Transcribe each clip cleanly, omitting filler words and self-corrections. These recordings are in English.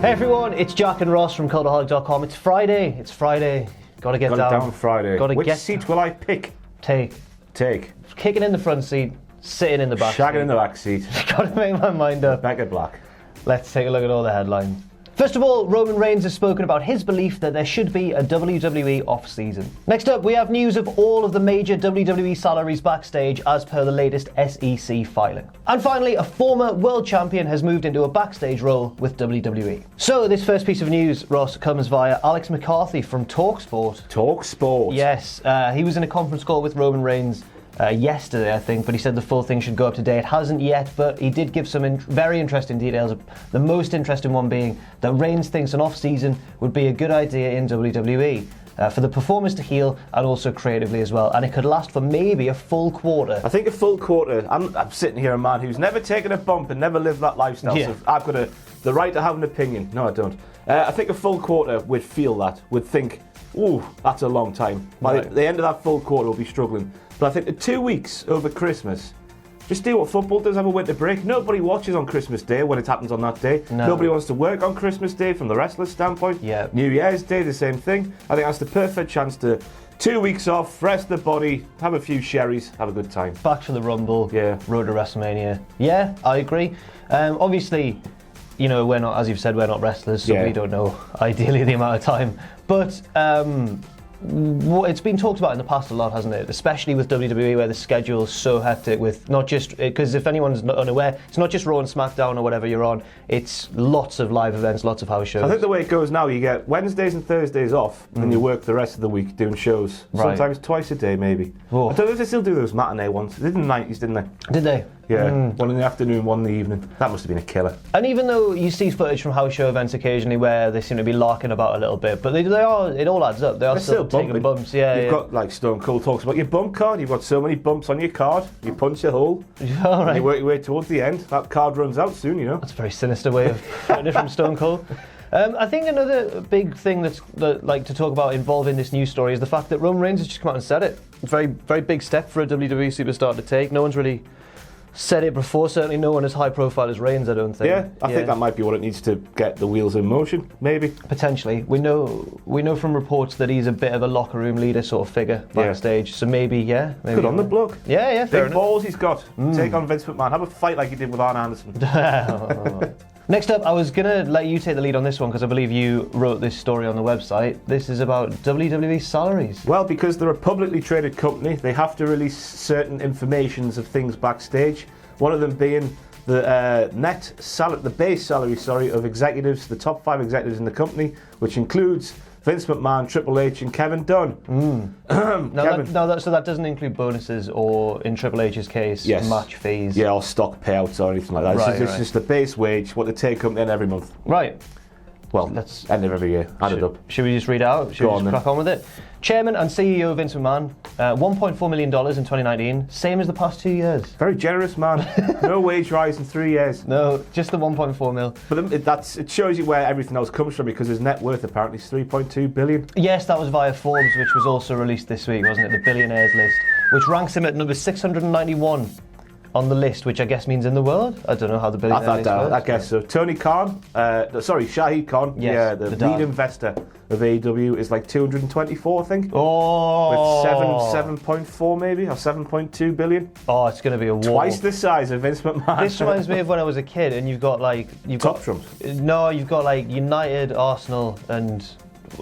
Hey everyone, it's Jack and Ross from Cultaholic.com. It's Friday. Gotta get down. Friday. Which seat will I pick? Take. Kicking in the front seat, sitting in the back Shagging seat. in the back seat. Gotta make my mind up. Back at black. Let's take a look at all the headlines. First of all, Roman Reigns has spoken about his belief that there should be a WWE off-season. Next up, we have news of all of the major WWE salaries backstage as per the latest SEC filing. And finally, a former world champion has moved into a backstage role with WWE. So this first piece of news, Ross, comes via Alex McCarthy from TalkSport. TalkSport? Yes, he was in a conference call with Roman Reigns yesterday, I think, but he said the full thing should go up to date. It hasn't yet, but he did give some very interesting details. The most interesting one being that Reigns thinks an off-season would be a good idea in WWE for the performers to heal and also creatively as well. And it could last for maybe a full quarter. I think a full quarter. I'm sitting here, a man who's never taken a bump and never lived that lifestyle. Yeah. So I've got the right to have an opinion. No, I don't. I think a full quarter would feel that, would think, ooh, that's a long time. By the end of that full quarter, we'll be struggling. But I think the 2 weeks over Christmas, just do what football does, have a winter break. Nobody watches on Christmas Day when it happens on that day. No. Nobody wants to work on Christmas Day from the wrestler's standpoint. Yeah. New Year's Day, the same thing. I think that's the perfect chance to 2 weeks off, rest the body, have a few sherries, have a good time. Back to the Rumble, Yeah. road to WrestleMania. Yeah, I agree. Obviously, you know, we're not, as you've said, we're not wrestlers, so we don't know ideally the amount of time. But it's been talked about in the past a lot, hasn't it? Especially with WWE, where the schedule is so hectic with not just, because if anyone's unaware, it's not just Raw and SmackDown or whatever you're on, it's lots of live events, lots of house shows. I think the way it goes now, you get Wednesdays and Thursdays off, and you work the rest of the week doing shows. Right. Sometimes twice a day, maybe. Oh. I don't know if they still do those matinee ones. They did in the 90s, didn't they? Did they? Yeah, one in the afternoon, one in the evening. That must have been a killer. And even though you see footage from house show events occasionally where they seem to be larking about a little bit, but they are, it all adds up. They are still taking bumping. bumps. Yeah, You've got, like Stone Cold talks about your bump card. You've got so many bumps on your card. You punch a hole. All right. And you work your way towards the end. That card runs out soon, you know. That's a very sinister way of putting it from Stone Cold. I think another big thing that to talk about involving this news story is the fact that Roman Reigns has just come out and said it. It's a very, very big step for a WWE superstar to take. No one's really said it before. Certainly no one as high profile as Reigns, I don't think. Yeah, I think that might be what it needs to get the wheels in motion, maybe. Potentially. We know from reports that he's a bit of a locker room leader sort of figure backstage. So maybe. Good on the bloke. Yeah, fair Big enough. balls he's got. Take on Vince McMahon. Have a fight like he did with Arn Anderson. Next up, I was going to let you take the lead on this one because I believe you wrote this story on the website. This is about WWE salaries. Well, because they're a publicly traded company, they have to release certain informations of things backstage. One of them being the base salary, of executives, the top 5 executives in the company, which includes Vince McMahon, Triple H, and Kevin Dunn. So that doesn't include bonuses or, in Triple H's case, match fees. Yeah, or stock payouts or anything like that. It's just the base wage, what they take them in every month. Right. Well, let's end of every year. Add it up. Should we just read it out? Should we just crack on with it? Chairman and CEO Vince McMahon, $1.4 million in 2019, same as the past 2 years. Very generous man. No wage rise in 3 years. No, just the 1.4 mil. But it shows you where everything else comes from, because his net worth apparently is $3.2 billion. Yes, that was via Forbes, which was also released this week, wasn't it? The billionaires list, which ranks him at number 691 on the list, which I guess means in the world. I don't know how the billionaire list works. I guess so. Tony Khan, Shahid Khan, the lead investor of AEW, is like 224, I think. Oh, with 7.4 maybe, or 7.2 billion. Oh, it's going to be a war. Twice the size of Vince McMahon. This reminds me of when I was a kid, and you've got United, Arsenal, and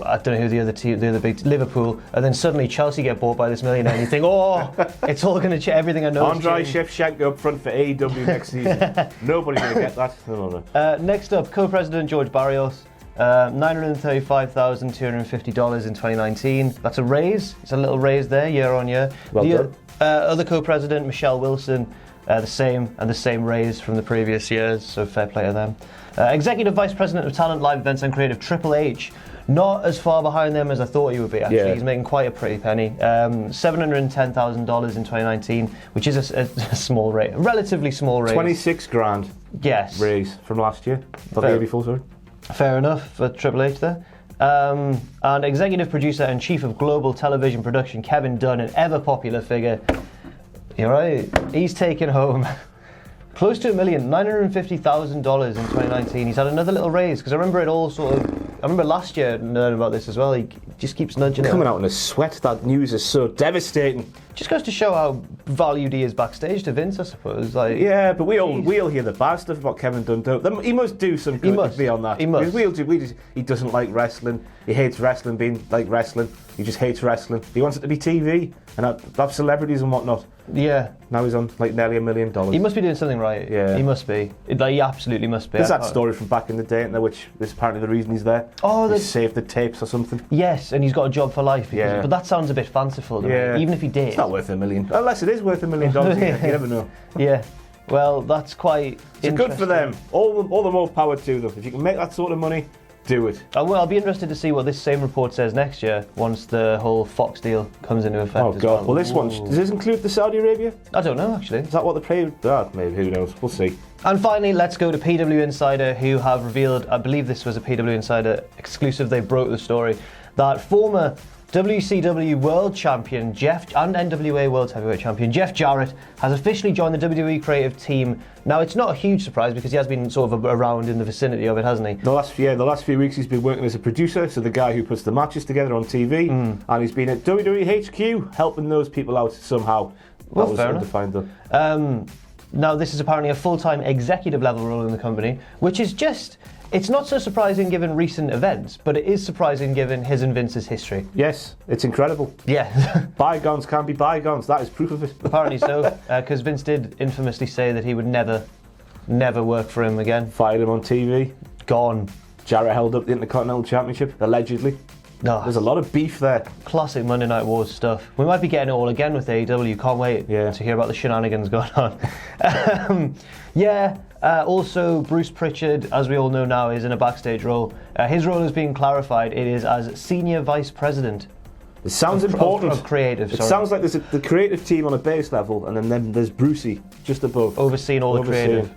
I don't know who the other big Liverpool, and then suddenly Chelsea get bought by this millionaire, and you think, it's all going to change. Everything I know. Andre Shevchenko up front for AEW next season. Nobody's going to get that. No. Next up, co-president George Barrios, $935,250 in 2019. That's a raise. It's a little raise there, year on year. Well done. Other co-president Michelle Wilson, the same raise from the previous years. So fair play to them. Executive Vice President of Talent, Live Events and Creative, Triple H. Not as far behind them as I thought he would be, actually. Yeah. He's making quite a pretty penny. $710,000 in 2019, which is a small raise, relatively small raise. 26 grand. Yes. Raise from last year. The year before, sorry. Fair enough for Triple H there. And executive producer and chief of global television production, Kevin Dunn, an ever popular figure. You're right. He's taken home Close to $1 million, $950,000 in 2019. He's had another little raise because I remember it all sort of. I remember last year learning about this as well. He just keeps nudging it. Coming out in a sweat. That news is so devastating. Just goes to show how valued he is backstage to Vince, I suppose. Like, yeah, but we all hear the bad stuff about Kevin Dunn. He must do some good to be on that. He must. He doesn't like wrestling. He hates wrestling being like wrestling. He just hates wrestling. He wants it to be TV and have celebrities and whatnot. Yeah. Now he's on like nearly $1 million. He must be doing something right. Yeah. He must be. He absolutely must be. There's that story from back in the day, which is apparently the reason he's there. Oh, he saved the tapes or something. Yes, and he's got a job for life. Yeah. But that sounds a bit fanciful to me, even if he did. It's not worth $1 million. Unless it is worth $1 million. You never know. Yeah. Well, that's quite It's good for them. All the more power to them. If you can make that sort of money, do it. Well, I'll be interested to see what this same report says next year once the whole Fox deal comes into effect. Oh, God. Well, this one, does this include the Saudi Arabia? I don't know, actually. Is that what the maybe, who knows? We'll see. And finally, let's go to PW Insider, who have revealed, I believe this was a PW Insider exclusive, they broke the story, that former WCW World Champion and NWA World Heavyweight Champion Jeff Jarrett has officially joined the WWE creative team. Now, it's not a huge surprise because he has been sort of around in the vicinity of it, hasn't he? The last few weeks he's been working as a producer, so the guy who puts the matches together on TV, and he's been at WWE HQ helping those people out somehow. Well, that was fair enough. undefined though. Now, this is apparently a full-time executive level role in the company, which is just... It's not so surprising given recent events, but it is surprising given his and Vince's history. Yes, it's incredible. Yeah. Bygones can be bygones, that is proof of it. Apparently so, because Vince did infamously say that he would never work for him again. Fired him on TV. Gone. Jarrett held up the Intercontinental Championship, allegedly. No. There's a lot of beef there. Classic Monday Night Wars stuff. We might be getting it all again with AEW. Can't wait to hear about the shenanigans going on. Also, Bruce Pritchard, as we all know now, is in a backstage role. His role is being clarified. It is as Senior Vice President. It sounds important. Of creative, It sounds like there's the creative team on a base level, and then there's Brucey just above. Overseeing all the creative.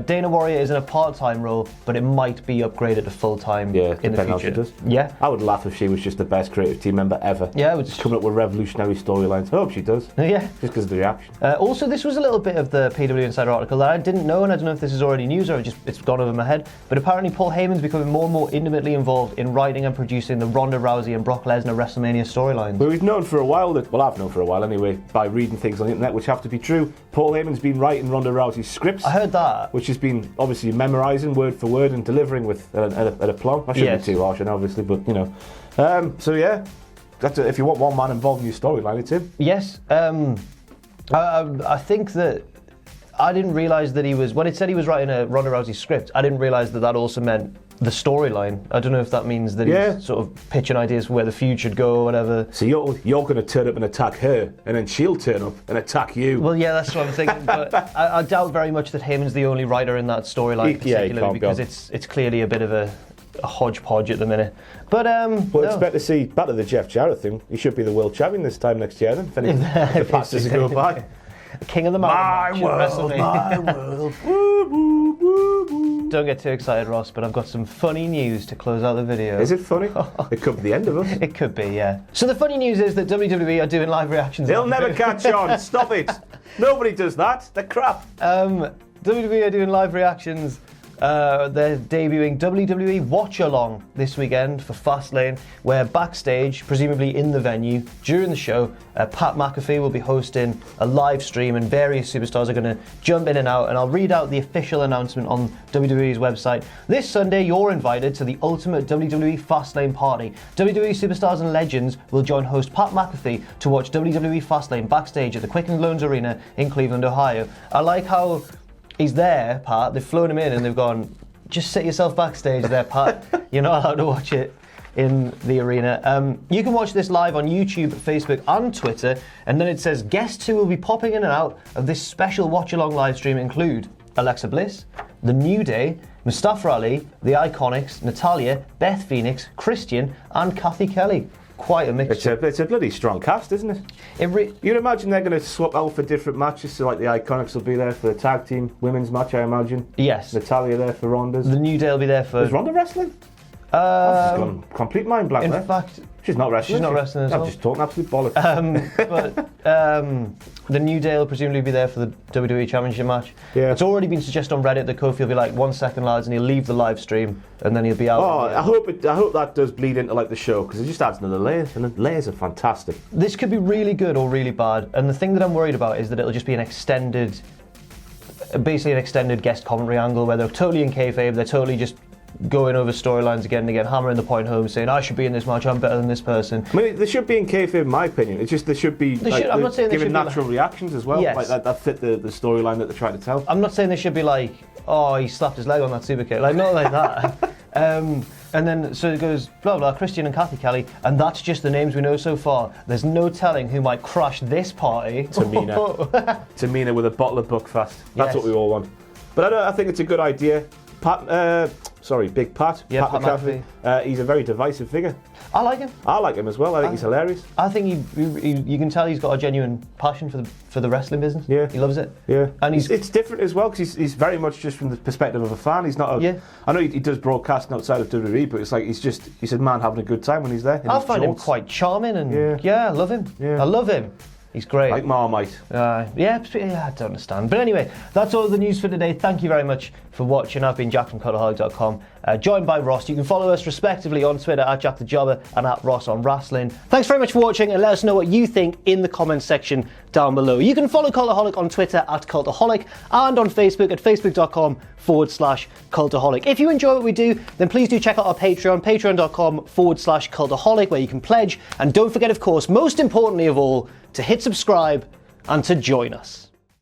Dana Warrior is in a part-time role, but it might be upgraded to full-time in the future. She does. Yeah. I would laugh if she was just the best creative team member ever. Yeah, just coming up with revolutionary storylines. I hope she does. Yeah. Just because of the reaction. Also, this was a little bit of the PW Insider article that I didn't know, and I don't know if this is already news or it's gone over my head, but apparently Paul Heyman's becoming more and more intimately involved in writing and producing the Ronda Rousey and Brock Lesnar WrestleMania storylines. Well, we've known for a while that, well, I've known for a while anyway, by reading things on the internet which have to be true, Paul Heyman's been writing Ronda Rousey's scripts. I heard that. Which has been obviously memorising word for word and delivering with at a plumb. I shouldn't be too harsh, obviously, but you know. So yeah, if you want one man involved in your storyline, it's him. Yes. I think that I didn't realise that he was, when it said he was writing a Ronda Rousey script, I didn't realise that also meant the storyline. I don't know if that means that he's sort of pitching ideas for where the feud should go or whatever. So you're going to turn up and attack her, and then she'll turn up and attack you. Well, yeah, that's what I'm thinking. But I doubt very much that Heyman's the only writer in that storyline, particularly because it's clearly a bit of a hodgepodge at the minute. But expect to see back to the Jeff Jarrett thing. He should be the world champion this time next year. Then if the past doesn't go by. King of the Mountain. My world. Don't get too excited, Ross, but I've got some funny news to close out the video. Is it funny? It could be the end of us. It could be, yeah. So the funny news is that WWE are doing live reactions. They'll never catch on. Stop it. Nobody does that. They're crap. WWE are doing live reactions. They're debuting WWE Watch Along this weekend for Fastlane, where backstage, presumably in the venue, during the show, Pat McAfee will be hosting a live stream and various superstars are going to jump in and out, and I'll read out the official announcement on WWE's website. This Sunday, you're invited to the ultimate WWE Fastlane party. WWE superstars and legends will join host Pat McAfee to watch WWE Fastlane backstage at the Quicken Loans Arena in Cleveland, Ohio. I like how he's there, Pat. They've flown him in and they've gone, just sit yourself backstage there, Pat. You're not allowed to watch it in the arena. You can watch this live on YouTube, Facebook and Twitter. And then it says guests who will be popping in and out of this special watch-along live stream include Alexa Bliss, The New Day, Mustafa Ali, The Iconics, Natalya, Beth Phoenix, Christian and Kathy Kelly. Quite a mixture. It's a bloody strong cast, isn't it? You'd imagine they're going to swap out for different matches, so like the Iconics will be there for the tag team women's match, I imagine. Yes. Natalya there for Ronda's. The New Day will be there for... Is Ronda wrestling? I've just gone complete mind blank there. In fact... She's not wrestling. She's not wrestling as well. I'm just talking absolute bollocks. The New Day will presumably be there for the WWE Championship match. Yeah. It's already been suggested on Reddit that Kofi will be like, 1 second, lads, and he'll leave the live stream, and then he'll be out. Oh, I hope that does bleed into like the show, because it just adds another layer, and the layers are fantastic. This could be really good or really bad, and the thing that I'm worried about is that it'll just be basically an extended guest commentary angle where they're totally in kayfabe, they're totally just going over storylines again and again, hammering the point home, saying I should be in this match, I'm better than this person. I mean, they should be in kayfabe, in my opinion. It's just they should be I'm not saying they giving should be natural reactions as well, Yes. like that fit the storyline that they're trying to tell. I'm not saying they should be like, oh, he slapped his leg on that super kick, like not like that. And then so it goes blah blah, Christian and Kathy Kelly, and that's just the names we know so far. There's no telling who might crush this party. Tamina with a bottle of Buckfast. That's Yes. what we all want. But I think it's a good idea. Big Pat. Yeah, Pat Pat McAfee. He's a very divisive figure. I like him. I like him as well. I think he's hilarious. I think you can tell he's got a genuine passion for the wrestling business. Yeah. He loves it. Yeah. And it's different as well, because he's very much just from the perspective of a fan. He's not Yeah. I know he does broadcasting outside of WWE, but it's like he's a man having a good time when he's there. I find him quite charming, and yeah, I love him. Yeah. I love him. He's great. Like Marmite. I don't understand. But anyway, that's all the news for today. Thank you very much for watching. I've been Jack from Cultaholic.com, joined by Ross. You can follow us respectively on Twitter at Jack the Jobber and at Ross on Wrestling. Thanks very much for watching, and let us know what you think in the comments section down below. You can follow Cultaholic on Twitter at Cultaholic and on Facebook at facebook.com/Cultaholic. If you enjoy what we do, then please do check out our Patreon, patreon.com/Cultaholic, where you can pledge. And don't forget, of course, most importantly of all, to hit subscribe and to join us.